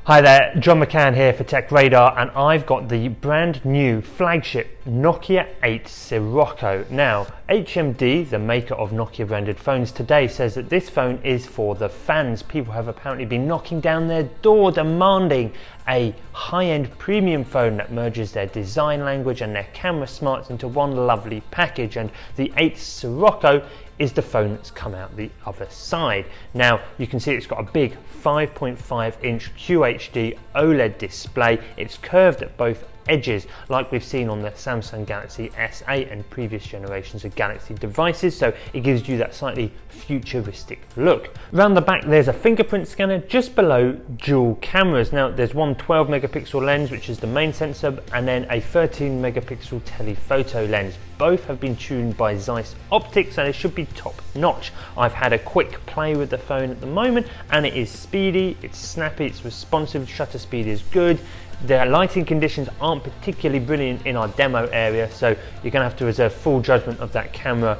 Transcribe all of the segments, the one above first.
Hi there, John McCann here for Tech Radar, and I've got the brand new flagship Nokia 8 Sirocco. Now, HMD, the maker of Nokia branded phones, today says that this phone is for the fans. People have apparently been knocking down their door demanding a high-end premium phone that merges their design language and their camera smarts into one lovely package, and the 8 Sirocco is the phone that's come out the other side. Now you can see it's got a big 5.5 inch QHD OLED display. It's curved at both edges like we've seen on the Samsung Galaxy S8 and previous generations of Galaxy devices, so it gives you that slightly futuristic look. Around the back there's a fingerprint scanner just below dual cameras. Now there's one 12 megapixel lens, which is the main sensor, and then a 13 megapixel telephoto lens. Both have been tuned by Zeiss Optics and it should be top notch. I've had a quick play with the phone at the moment and it is speedy, it's snappy, it's responsive, shutter speed is good. The lighting conditions aren't particularly brilliant in our demo area, so you're going to have to reserve full judgment of that camera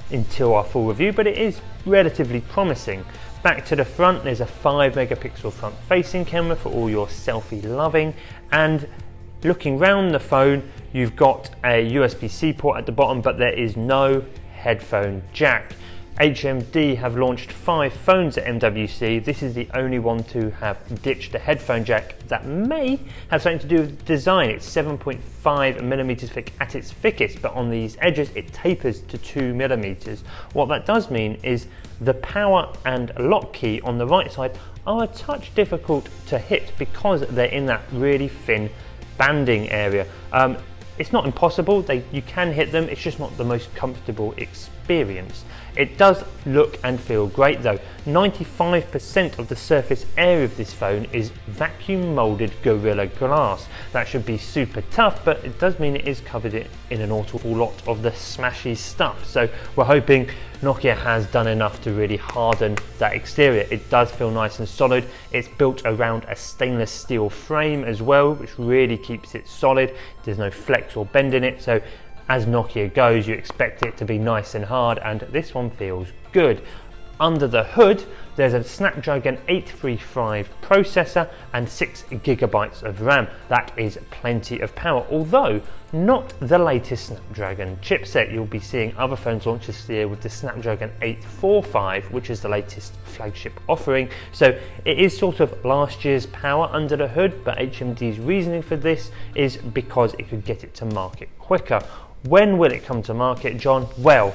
until our full review, but it is relatively promising. Back to the front, there's a 5 megapixel front facing camera for all your selfie loving, and looking round the phone, you've got a USB-C port at the bottom, but there is no headphone jack. HMD have launched 5 phones at MWC. This is the only one to have ditched the headphone jack. That may have something to do with design. It's 7.5 millimeters thick at its thickest, but on these edges it tapers to 2 millimeters. What that does mean is the power and lock key on the right side are a touch difficult to hit because they're in that really thin banding area. It's not impossible, you can hit them, it's just not the most comfortable experience. It does look and feel great though. 95% of the surface area of this phone is vacuum molded Gorilla Glass. That should be super tough, but it does mean it is covered in an awful lot of the smashy stuff. So we're hoping Nokia has done enough to really harden that exterior. It does feel nice and solid. It's built around a stainless steel frame as well, which really keeps it solid. There's no flex or bend in it, so as Nokia goes, you expect it to be nice and hard, and this one feels good. Under the hood, there's a Snapdragon 835 processor and 6 gigabytes of RAM. That is plenty of power, although not the latest Snapdragon chipset. You'll be seeing other phones launched this year with the Snapdragon 845, which is the latest flagship offering. So it is sort of last year's power under the hood, but HMD's reasoning for this is because it could get it to market quicker. When will it come to market, John? Well,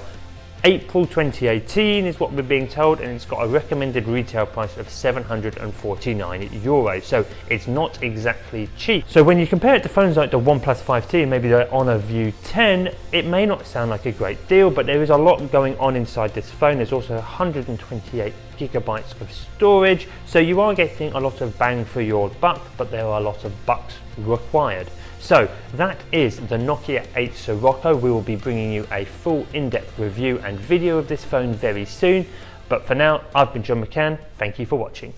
April 2018 is what we're being told, and it's got a recommended retail price of €749, so it's not exactly cheap. So when you compare it to phones like the OnePlus 5T and maybe the Honor View 10, it may not sound like a great deal, but there is a lot going on inside this phone. There's also 128 gigabytes of storage, so you are getting a lot of bang for your buck, but there are a lot of bucks required. So that is the Nokia 8 Sirocco. We will be bringing you a full in-depth review and video of this phone very soon. But for now, I've been John McCann. Thank you for watching.